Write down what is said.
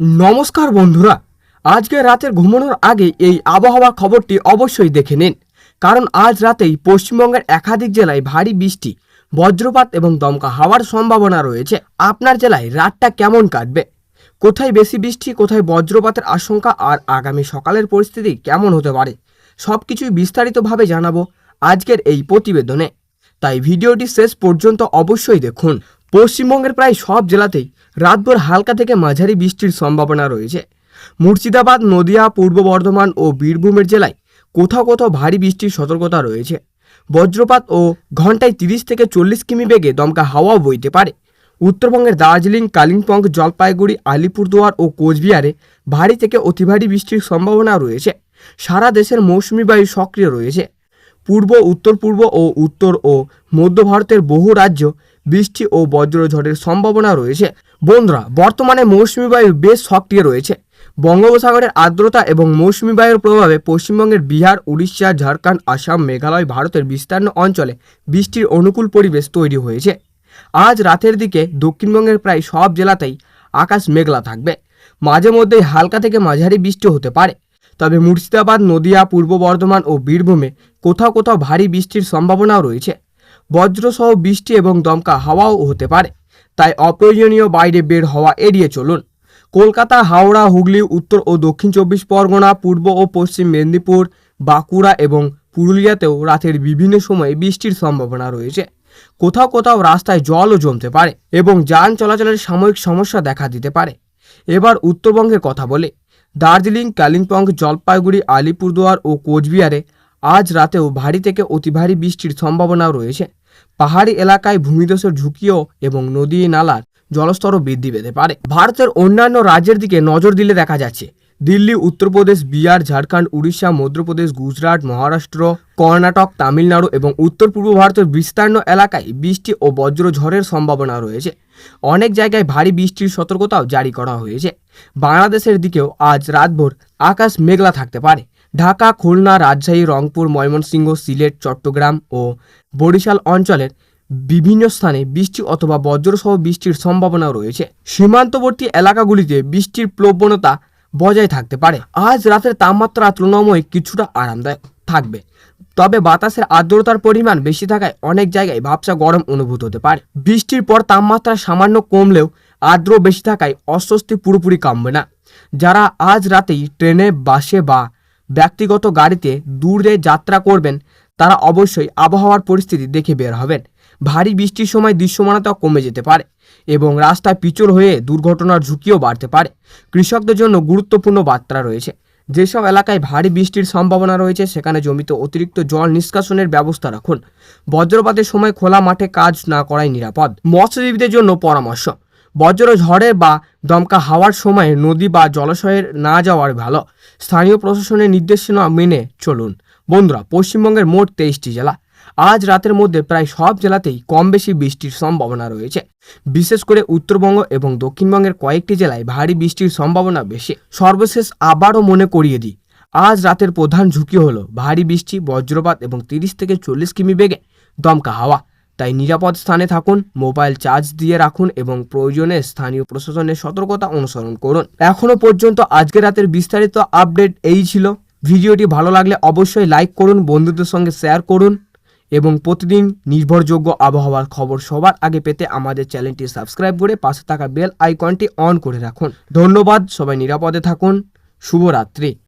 নমস্কার বন্ধুরা, আজকে রাতের ঘুমানোর আগে এই আবহাওয়া খবরটি অবশ্যই দেখে নিন, কারণ আজ রাতেই পশ্চিমবঙ্গের একাধিক জেলায় ভারী বৃষ্টি, বজ্রপাত এবং দমকা হাওয়ার সম্ভাবনা রয়েছে। আপনার জেলায় রাতটা কেমন কাটবে, কোথায় বেশি বৃষ্টি, কোথায় বজ্রপাতের আশঙ্কা আর আগামী সকালের পরিস্থিতি কেমন হতে পারে, সব কিছুই বিস্তারিতভাবে জানাবো আজকের এই প্রতিবেদনে। তাই ভিডিওটি শেষ পর্যন্ত অবশ্যই দেখুন। পশ্চিমবঙ্গের প্রায় সব জেলাতেই রাতভর হালকা থেকে মাঝারি বৃষ্টির সম্ভাবনা রয়েছে। মুর্শিদাবাদ, নদিয়া, পূর্ব বর্ধমান ও বীরভূমের জেলায় কোথাও কোথাও ভারী বৃষ্টির সতর্কতা রয়েছে। বজ্রপাত ও ঘন্টায় 30 থেকে 40 কিমি বেগে দমকা হাওয়াও বইতে পারে। উত্তরবঙ্গের দার্জিলিং, কালিম্পং, জলপাইগুড়ি, আলিপুরদুয়ার ও কোচবিহারে ভারী থেকে অতি ভারী বৃষ্টির সম্ভাবনা রয়েছে। সারা দেশের মৌসুমি বায়ু সক্রিয় রয়েছে। পূর্ব, উত্তর পূর্ব ও উত্তর ও মধ্য ভারতের বহু রাজ্য বৃষ্টি ও বজ্রঝড়ের সম্ভাবনা রয়েছে। বন্ধুরা, বর্তমানে মৌসুমি বায়ু বেশ সক্রিয় রয়েছে। বঙ্গোপসাগরের আর্দ্রতা এবং মৌসুমি বায়ুর প্রভাবে পশ্চিমবঙ্গের বিহার, উড়িষ্যা, ঝাড়খণ্ড, আসাম, মেঘালয়, ভারতের বিস্তীর্ণ অঞ্চলে বৃষ্টির অনুকূল পরিবেশ তৈরি হয়েছে। আজ রাতের দিকে দক্ষিণবঙ্গের প্রায় সব জেলাতেই আকাশ মেঘলা থাকবে। মাঝে মধ্যেই হালকা থেকে মাঝারি বৃষ্টি হতে পারে। তবে মুর্শিদাবাদ, নদিয়া, পূর্ব বর্ধমান ও বীরভূমে কোথাও কোথাও ভারী বৃষ্টির সম্ভাবনাও রয়েছে। বজ্রসহ বৃষ্টি এবং দমকা হাওয়াও হতে পারে, তাই অপ্রয়োজনীয় বাইরে বের হওয়া এড়িয়ে চলুন। কলকাতা, হাওড়া, হুগলি, উত্তর ও দক্ষিণ 24 পরগনা, পূর্ব ও পশ্চিম মেদিনীপুর, বাঁকুড়া এবং পুরুলিয়াতেও রাতের বিভিন্ন সময়ে বৃষ্টির সম্ভাবনা রয়েছে। কোথাও কোথাও রাস্তায় জলও জমতে পারে এবং যান চলাচলের সাময়িক সমস্যা দেখা দিতে পারে। এবার উত্তরবঙ্গের কথা বলে, দার্জিলিং, কালিম্পং, জলপাইগুড়ি, আলিপুরদুয়ার ও কোচবিহারে আজ রাতেও ভারী থেকে অতি ভারী বৃষ্টির সম্ভাবনাও রয়েছে। পাহাড়ি এলাকায় ভূমিধসের ঝুঁকিও এবং নদী নালার জলস্তরও বৃদ্ধি পেতে পারে। ভারতের অন্যান্য রাজ্যের দিকে নজর দিলে দেখা যাচ্ছে দিল্লি, উত্তরপ্রদেশ, বিহার, ঝাড়খণ্ড, উড়িষ্যা, মধ্যপ্রদেশ, গুজরাট, মহারাষ্ট্র, কর্ণাটক, তামিলনাড়ু এবং উত্তর পূর্ব ভারতের বিস্তীর্ণ এলাকায় বৃষ্টি ও বজ্রঝড়ের সম্ভাবনা রয়েছে। অনেক জায়গায় ভারী বৃষ্টির সতর্কতাও জারি করা হয়েছে। বাংলাদেশের দিকেও আজ রাতভর আকাশ মেঘলা থাকতে পারে। ঢাকা, খুলনা, রাজশাহী, রংপুর, ময়মনসিংহ, সিলেট, চট্টগ্রাম ও বরিশাল অঞ্চলের বিভিন্ন স্থানে বৃষ্টি অথবা বজ্রসহ বৃষ্টির সম্ভাবনা রয়েছে। সীমান্তবর্তী এলাকাগুলিতে বৃষ্টির প্রবণতা বজায় থাকতে পারে। আজ রাতের তাপমাত্রা তুলনামূলক কিছুটা আরামদায়ক থাকবে, তবে বাতাসের আর্দ্রতার পরিমাণ বেশি থাকায় অনেক জায়গায় ভাবসা গরম অনুভূত হতে পারে। বৃষ্টির পর তাপমাত্রা সামান্য কমলেও আর্দ্র বেশি থাকায় অস্বস্তি পুরোপুরি কমবে না। যারা আজ রাতেই ট্রেনে, বাসে বা ব্যক্তিগত গাড়িতে দূরে যাত্রা করবেন, তারা অবশ্যই আবহাওয়ার পরিস্থিতি দেখে বের হবেন। ভারী বৃষ্টির সময় দৃশ্যমানতাও কমে যেতে পারে এবং রাস্তায় পিছল হয়ে দুর্ঘটনার ঝুঁকিও বাড়তে পারে। কৃষকদের জন্য গুরুত্বপূর্ণ বার্তা রয়েছে। যেসব এলাকায় ভারী বৃষ্টির সম্ভাবনা রয়েছে সেখানে জমিতে অতিরিক্ত জল নিষ্কাশনের ব্যবস্থা রাখুন। বজ্রপাতের সময় খোলা মাঠে কাজ না করাই নিরাপদ। মৎস্যজীবীদের জন্য পরামর্শ: বজ্রঝড়ে বা দমকা হাওয়ার সময় নদী বা জলাশয়ে না যাওয়ার ভালো। স্থানীয় প্রশাসনের নির্দেশনা মেনে চলুন। বন্ধুরা, পশ্চিমবঙ্গের মোট 23টি জেলা। আজ রাতের মধ্যে প্রায় সব জেলাতেই কম বেশি বৃষ্টির সম্ভাবনা রয়েছে। বিশেষ করে উত্তরবঙ্গ এবং দক্ষিণবঙ্গের কয়েকটি জেলায় ভারী বৃষ্টির সম্ভাবনা বেশি। সর্বশেষ আবারও মনে করিয়ে দিই, আজ রাতের প্রধান ঝুঁকি হলো ভারী বৃষ্টি, বজ্রপাত এবং 30 থেকে 40 কিমি বেগে দমকা হাওয়া। তাই নিরাপদ স্থানে থাকুন, মোবাইল চার্জ দিয়ে রাখুন এবং প্রয়োজনে স্থানীয় প্রশাসনের সতর্কতা অনুসরণ করুন। এখনও পর্যন্ত আজকের রাতের বিস্তারিত আপডেট এই ছিল। ভিডিওটি ভালো লাগলে অবশ্যই লাইক করুন, বন্ধুদের সঙ্গে শেয়ার করুন এবং প্রতিদিন নির্ভরযোগ্য আবহাওয়ার খবর সবার আগে পেতে আমাদের চ্যানেলটি সাবস্ক্রাইব করে পাশে থাকা বেল আইকনটি অন করে রাখুন। ধন্যবাদ। সবাই নিরাপদে থাকুন। শুভরাত্রি।